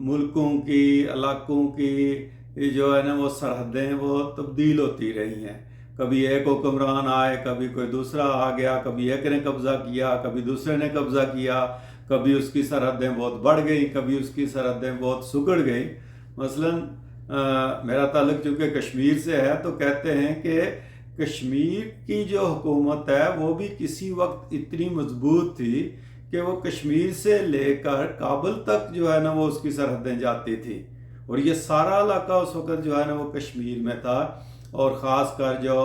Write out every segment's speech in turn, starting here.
ملکوں کی علاقوں کی جو ہے نا وہ سرحدیں وہ تبدیل ہوتی رہی ہیں. کبھی ایک حکمران آئے، کبھی کوئی دوسرا آ گیا، کبھی ایک نے قبضہ کیا، کبھی دوسرے نے قبضہ کیا، کبھی اس کی سرحدیں بہت بڑھ گئیں، کبھی اس کی سرحدیں بہت سکڑ گئیں. مثلاً میرا تعلق چونکہ کشمیر سے ہے تو کہتے ہیں کہ کشمیر کی جو حکومت ہے وہ بھی کسی وقت اتنی مضبوط تھی کہ وہ کشمیر سے لے کر کابل تک جو ہے نا وہ اس کی سرحدیں جاتی تھی، اور یہ سارا علاقہ اس وقت جو ہے نا وہ کشمیر میں تھا. اور خاص کر جو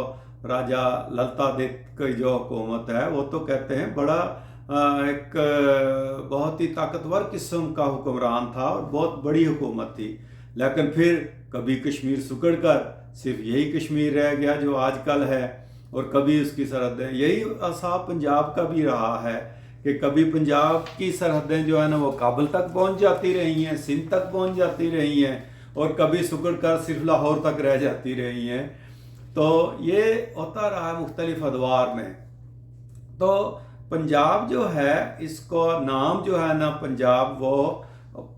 راجہ للتا دت کی جو حکومت ہے وہ تو کہتے ہیں بڑا ایک بہت ہی طاقتور قسم کا حکمران تھا اور بہت بڑی حکومت تھی. لیکن پھر کبھی کشمیر سکڑ کر صرف یہی کشمیر رہ گیا جو آج کل ہے، اور کبھی اس کی سرحدیں یہی اصحاب پنجاب کا بھی رہا ہے کہ کبھی پنجاب کی سرحدیں جو ہے نا وہ کابل تک پہنچ جاتی رہی ہیں، سندھ تک پہنچ جاتی رہی ہیں، اور کبھی سکڑ کر صرف لاہور تک رہ جاتی رہی ہیں. تو یہ ہوتا رہا مختلف ادوار میں. تو پنجاب جو ہے اس کو نام جو ہے نا پنجاب وہ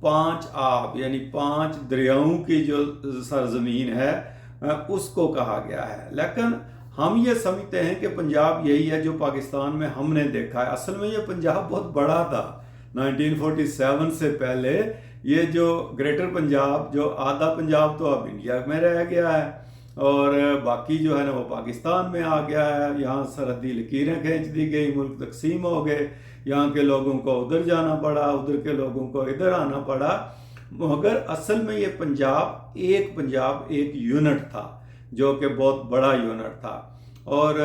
5 آب یعنی 5 دریاؤں کی جو سرزمین ہے اس کو کہا گیا ہے. لیکن ہم یہ سمجھتے ہیں کہ پنجاب یہی ہے جو پاکستان میں ہم نے دیکھا ہے. اصل میں یہ پنجاب بہت بڑا تھا. 1947 سے پہلے یہ جو گریٹر پنجاب جو آدھا پنجاب تو اب انڈیا میں رہ گیا ہے اور باقی جو ہے نا وہ پاکستان میں آ گیا ہے. یہاں سرحدی لکیریں کھینچ دی گئی، ملک تقسیم ہو گئے، یہاں کے لوگوں کو ادھر جانا پڑا، ادھر کے لوگوں کو ادھر آنا پڑا. مگر اصل میں یہ پنجاب ایک یونٹ تھا جو کہ بہت بڑا یونٹ تھا. اور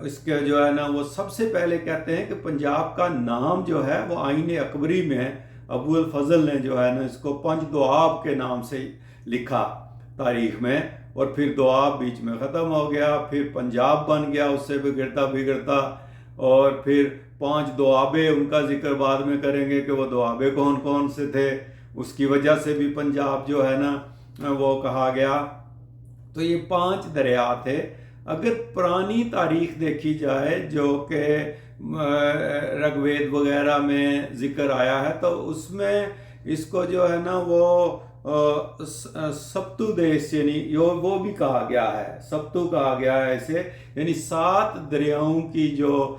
اس کے جو ہے نا وہ سب سے پہلے کہتے ہیں کہ پنجاب کا نام جو ہے وہ آئین اکبری میں ابو الفضل نے جو ہے نا اس کو 5 دوآب کے نام سے لکھا تاریخ میں، اور پھر دوآب بیچ میں ختم ہو گیا، پھر پنجاب بن گیا اس سے بگڑتا، اور پھر 5 دوآبے ان کا ذکر بعد میں کریں گے کہ وہ دوآبے کون کون سے تھے. اس کی وجہ سے بھی پنجاب جو ہے نا وہ کہا گیا. تو یہ 5 دریا تھے. اگر پرانی تاریخ دیکھی جائے جو کہ رگ وید وغیرہ میں ذکر آیا ہے تو اس میں اس کو جو ہے نا وہ سپتو دیش یعنی وہ بھی کہا گیا ہے، سپتو کہا گیا ہے اسے، یعنی 7 دریاؤں کی جو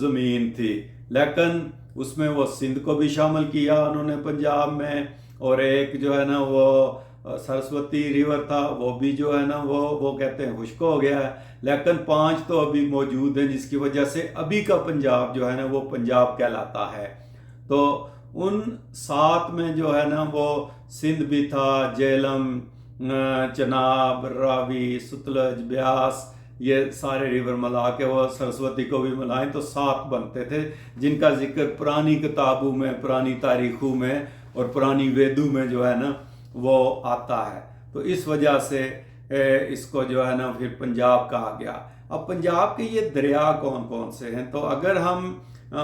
زمین تھی. لیکن اس میں وہ سندھ کو بھی شامل کیا انہوں نے پنجاب میں، اور ایک جو ہے نا وہ سرسوتی ریور تھا وہ بھی جو ہے نا وہ کہتے ہیں خشک ہو گیا ہے. لیکن 5 تو ابھی موجود ہیں جس کی وجہ سے ابھی کا پنجاب جو ہے نا وہ پنجاب کہلاتا ہے. تو ان 7 میں جو ہے نا وہ سندھ بھی تھا، جہلم، چناب، راوی، ستلج، بیاس، یہ سارے ریور ملا کے وہ سرسوتی کو بھی ملائیں تو 7 بنتے تھے جن کا ذکر پرانی کتابوں میں، پرانی تاریخوں میں اور پرانی ویدوں میں جو ہے نا وہ آتا ہے. تو اس وجہ سے اس کو جو ہے نا پھر پنجاب کہا گیا. اب پنجاب کے یہ دریا کون کون سے ہیں؟ تو اگر ہم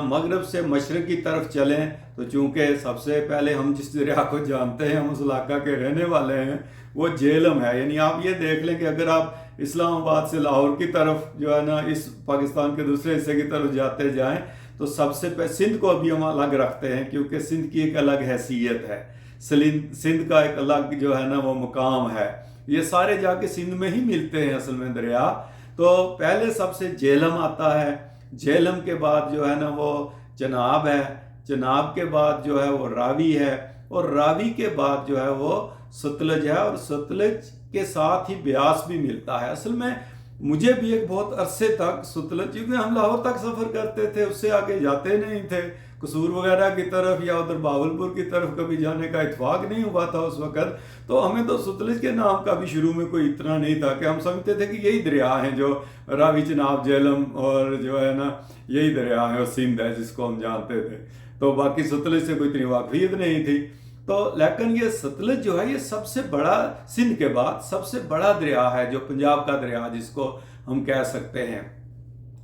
مغرب سے مشرق کی طرف چلیں تو چونکہ سب سے پہلے ہم جس دریا کو جانتے ہیں، ہم اس علاقہ کے رہنے والے ہیں، وہ جہلم ہے. یعنی آپ یہ دیکھ لیں کہ اگر آپ اسلام آباد سے لاہور کی طرف جو ہے نا اس پاکستان کے دوسرے حصے کی طرف جاتے جائیں تو سب سے پہلے سندھ کو ابھی ہم الگ رکھتے ہیں کیونکہ سندھ کی ایک الگ حیثیت ہے، سندھ کا ایک الگ جو ہے نا وہ مقام ہے. یہ سارے جا کے سندھ میں ہی ملتے ہیں اصل میں دریا. تو پہلے سب سے جہلم آتا ہے، جہلم کے بعد جو ہے نا وہ چناب ہے، چناب کے بعد جو ہے وہ راوی ہے، اور راوی کے بعد جو ہے وہ ستلج ہے، اور ستلج کے ساتھ ہی بیاس بھی ملتا ہے. اصل میں مجھے بھی ایک بہت عرصے تک ستلج، کیونکہ ہم لاہور تک سفر کرتے تھے، اس سے آگے جاتے نہیں تھے، قصور وغیرہ کی طرف یا ادھر باولپور کی طرف کبھی جانے کا اتفاق نہیں ہوا تھا اس وقت. تو ہمیں تو ستلج کے نام کا بھی شروع میں کوئی اتنا نہیں تھا کہ ہم سمجھتے تھے کہ یہی دریا ہیں جو راوی، چناب، جہلم اور جو ہے نا یہی دریا ہیں، اور سندھ ہے جس کو ہم جانتے تھے. تو باقی ستلج سے کوئی اتنی واقفیت نہیں تھی. تو لیکن یہ ستلج جو ہے یہ سب سے بڑا، سندھ کے بعد سب سے بڑا دریا ہے جو پنجاب کا دریا جس کو ہم کہہ سکتے ہیں.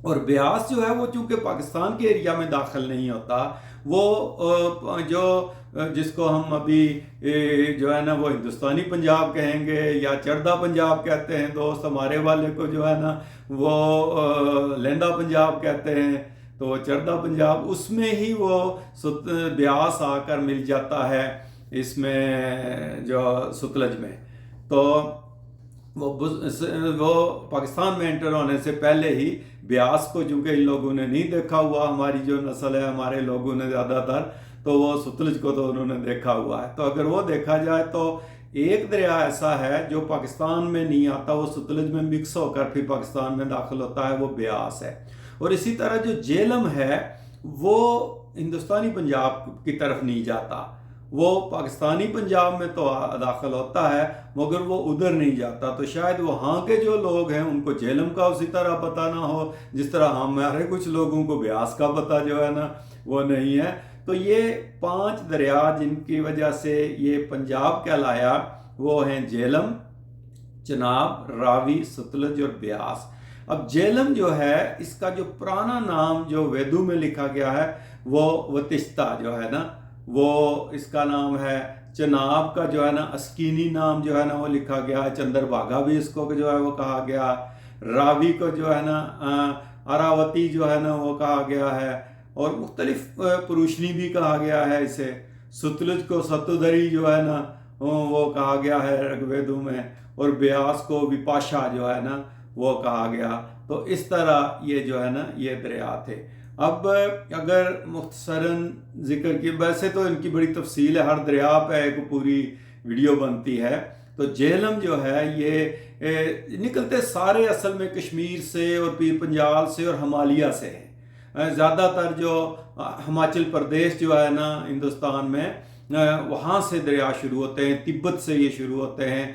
اور بیاس جو ہے وہ چونکہ پاکستان کے ایریا میں داخل نہیں ہوتا، وہ جو جس کو ہم ابھی جو ہے نا وہ ہندوستانی پنجاب کہیں گے یا چڑھدا پنجاب کہتے ہیں، دوست ہمارے والے کو جو ہے نا وہ لہندا پنجاب کہتے ہیں. تو چڑھدا پنجاب اس میں ہی وہ بیاس آ کر مل جاتا ہے. اس میں جو ستلج میں، تو وہ پاکستان میں انٹر ہونے سے پہلے ہی بیاس کو چونکہ ان لوگوں نے نہیں دیکھا ہوا، ہماری جو نسل ہے ہمارے لوگوں نے زیادہ تر، تو وہ ستلج کو تو انہوں نے دیکھا ہوا ہے۔ تو اگر وہ دیکھا جائے تو ایک دریا ایسا ہے جو پاکستان میں نہیں آتا، وہ ستلج میں مکس ہو کر پھر پاکستان میں داخل ہوتا ہے، وہ بیاس ہے۔ اور اسی طرح جو جہلم ہے وہ ہندوستانی پنجاب کی طرف نہیں جاتا، وہ پاکستانی پنجاب میں تو داخل ہوتا ہے مگر وہ ادھر نہیں جاتا۔ تو شاید وہاں کے جو لوگ ہیں ان کو جہلم کا اسی طرح پتہ نہ ہو جس طرح ہمارے کچھ لوگوں کو بیاس کا پتہ جو ہے نا وہ نہیں ہے۔ تو یہ 5 دریا جن کی وجہ سے یہ پنجاب کہلایا وہ ہیں جہلم، چناب، راوی، ستلج اور بیاس۔ اب جہلم جو ہے اس کا جو پرانا نام جو ویدو میں لکھا گیا ہے وہ وتشتا جو ہے نا وہ اس کا نام ہے۔ چناب کا جو ہے نا اسکینی نام جو ہے نا وہ لکھا گیا ہے، چندر بھاگا بھی اس کو جو ہے وہ کہا گیا۔ راوی کو جو ہے نا اراوتی جو ہے نا وہ کہا گیا ہے، اور مختلف پروشنی بھی کہا گیا ہے اسے۔ ستلج کو ستودری جو ہے نا وہ کہا گیا ہے رگ ویدوں میں، اور بیاس کو وپاشا جو ہے نا وہ کہا گیا۔ تو اس طرح یہ جو ہے نا یہ دریا تھے۔ اب اگر مختصراً ذکر کی، ویسے تو ان کی بڑی تفصیل ہے، ہر دریا پہ ایک پوری ویڈیو بنتی ہے۔ تو جہلم جو ہے یہ نکلتے سارے اصل میں کشمیر سے اور پیر پنجال سے اور ہمالیہ سے ہیں۔ زیادہ تر جو ہماچل پردیش جو ہے نا ہندوستان میں وہاں سے دریا شروع ہوتے ہیں، تبت سے یہ شروع ہوتے ہیں۔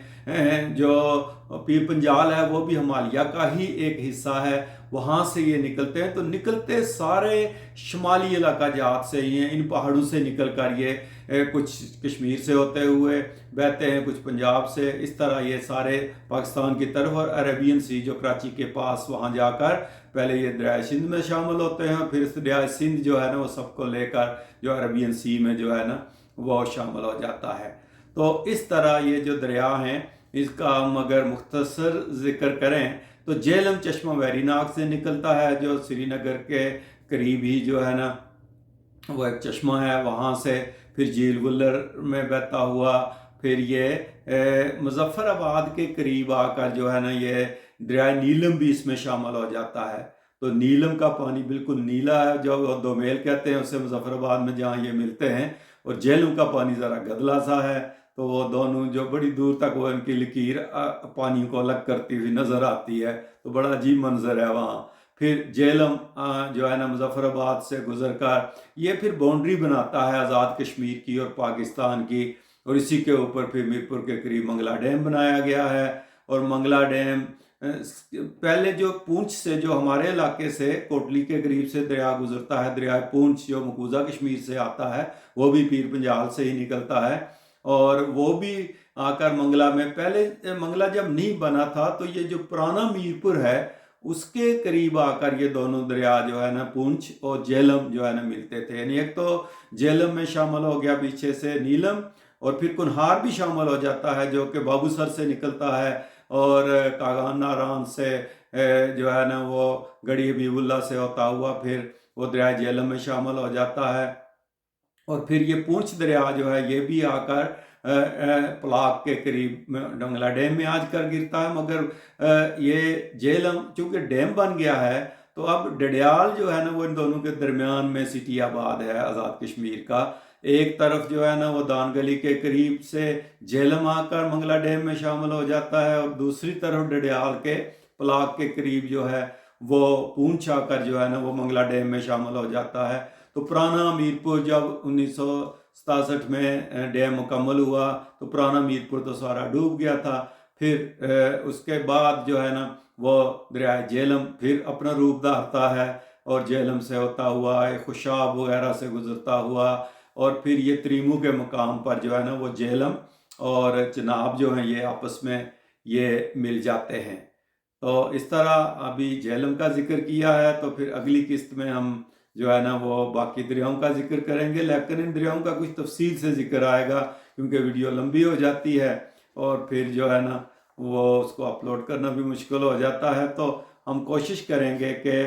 جو پیر پنجال ہے وہ بھی ہمالیہ کا ہی ایک حصہ ہے، وہاں سے یہ نکلتے ہیں۔ تو نکلتے سارے شمالی علاقہ جات سے ہی ہیں، ان پہاڑوں سے نکل کر یہ کچھ کشمیر سے ہوتے ہوئے بہتے ہیں، کچھ پنجاب سے، اس طرح یہ سارے پاکستان کی طرف، اور عربین سی جو کراچی کے پاس وہاں جا کر پہلے یہ دریائے سندھ میں شامل ہوتے ہیں، پھر اس دریائے سندھ جو ہے نا وہ سب کو لے کر جو عربین سی میں جو ہے نا وہ شامل ہو جاتا ہے۔ تو اس طرح یہ جو دریا ہیں اس کا ہم اگر مختصر ذکر کریں تو جہلم چشمہ ویری ناگ سے نکلتا ہے، جو سری نگر کے قریب ہی جو ہے نا وہ ایک چشمہ ہے، وہاں سے پھر جھیل گلر میں بہتا ہوا پھر یہ مظفر آباد کے قریب آ کر جو ہے نا یہ دریائے نیلم بھی اس میں شامل ہو جاتا ہے۔ تو نیلم کا پانی بالکل نیلا ہے، جو دومیل کہتے ہیں اسے مظفر آباد میں جہاں یہ ملتے ہیں، اور جہلم کا پانی ذرا گدلا سا ہے۔ تو وہ دونوں جو بڑی دور تک وہ ان کی لکیر پانی کو الگ کرتی ہوئی نظر آتی ہے، تو بڑا عجیب منظر ہے وہاں۔ پھر جہلم جو ہے نا مظفر آباد سے گزر کر یہ پھر باؤنڈری بناتا ہے آزاد کشمیر کی اور پاکستان کی، اور اسی کے اوپر پھر میرپور کے قریب منگلا ڈیم بنایا گیا ہے۔ اور منگلا ڈیم پہلے جو پونچھ سے جو ہمارے علاقے سے کوٹلی کے قریب سے دریا گزرتا ہے، دریائے پونچھ جو مقبوضہ کشمیر سے آتا ہے وہ بھی پیر پنجال سے ہی نکلتا ہے، اور وہ بھی آ کر منگلا میں، پہلے منگلا جب نہیں بنا تھا تو یہ جو پرانا میرپور ہے اس کے قریب آ کر یہ دونوں دریا جو ہے نا پونچھ اور جہلم جو ہے نا ملتے تھے۔ یعنی ایک تو جہلم میں شامل ہو گیا پیچھے سے نیلم، اور پھر کنہار بھی شامل ہو جاتا ہے جو کہ بابو سر سے نکلتا ہے، اور کاغان ناران سے جو ہے نا وہ گڑھی حبیب اللہ سے ہوتا ہوا پھر وہ دریائے جہلم میں شامل ہو جاتا ہے۔ اور پھر یہ پونچھ دریا جو ہے یہ بھی آ کر پلاک کے قریب ڈنگلا ڈیم میں آج کر گرتا ہے، مگر یہ جہلم چونکہ ڈیم بن گیا ہے تو اب ڈڈیال جو ہے نا وہ ان دونوں کے درمیان میں سٹی آباد ہے آزاد کشمیر کا۔ ایک طرف جو ہے نا وہ دان گلی کے قریب سے جہلم آ کر منگلا ڈیم میں شامل ہو جاتا ہے، اور دوسری طرف ڈڈیال کے پلاک کے قریب جو ہے وہ پونچھ آ کر جو ہے نا وہ منگلا ڈیم میں شامل ہو جاتا ہے۔ تو پرانا میرپور جب 1967 میں ڈیم مکمل ہوا تو پرانا میرپور تو سارا ڈوب گیا تھا۔ پھر اس کے بعد جو ہے نا وہ دریائے جہلم پھر اپنا روپ دھارتا ہے، اور جہلم سے ہوتا ہوا خوشاب وغیرہ سے گزرتا ہوا، اور پھر یہ تریمو کے مقام پر جو ہے نا وہ جہلم اور چناب جو ہیں یہ آپس میں یہ مل جاتے ہیں۔ تو اس طرح ابھی جہلم کا ذکر کیا ہے، تو پھر اگلی قسط میں ہم جو ہے نا وہ باقی دریاؤں کا ذکر کریں گے، لیکن ان دریاؤں کا کچھ تفصیل سے ذکر آئے گا کیونکہ ویڈیو لمبی ہو جاتی ہے، اور پھر جو ہے نا وہ اس کو اپلوڈ کرنا بھی مشکل ہو جاتا ہے۔ تو ہم کوشش کریں گے کہ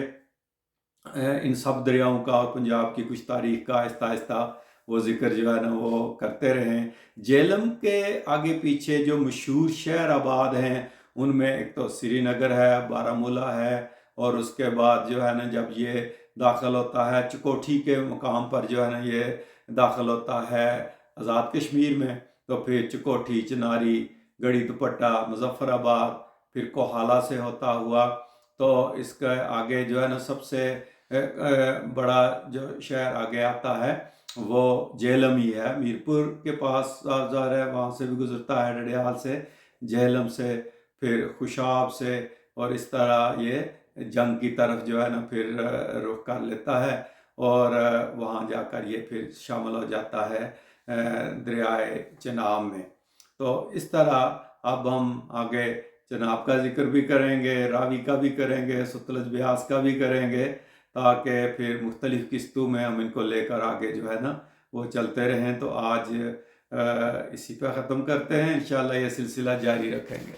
ان سب دریاؤں کا اور پنجاب کی کچھ تاریخ کا آہستہ آہستہ وہ ذکر جو ہے نا وہ کرتے رہیں۔ جہلم کے آگے پیچھے جو مشہور شہر آباد ہیں ان میں ایک تو سری نگر ہے، بارہمولہ ہے، اور اس کے بعد جو ہے نا جب یہ داخل ہوتا ہے چکوٹھی کے مقام پر جو ہے نا یہ داخل ہوتا ہے آزاد کشمیر میں، تو پھر چکوٹھی، چناری، گڑھی دوپٹہ، مظفر آباد، پھر کوہالہ سے ہوتا ہوا، تو اس کا آگے جو ہے نا سب سے بڑا جو شہر آگے آتا ہے وہ جہلم ہی ہے۔ میرپور کے پاس ظاہر ہے وہاں سے بھی گزرتا ہے، ڈڈیال سے، جہلم سے، پھر خوشاب سے، اور اس طرح یہ جنگ کی طرف جو ہے نا پھر رخ کر لیتا ہے، اور وہاں جا کر یہ پھر شامل ہو جاتا ہے دریائے چناب میں۔ تو اس طرح اب ہم آگے چناب کا ذکر بھی کریں گے، راوی کا بھی کریں گے، ستلج بیاس کا بھی کریں گے، تاکہ پھر مختلف قسطوں میں ہم ان کو لے کر آگے جو ہے نا وہ چلتے رہیں۔ تو آج اسی پہ ختم کرتے ہیں، انشاءاللہ یہ سلسلہ جاری رکھیں گے۔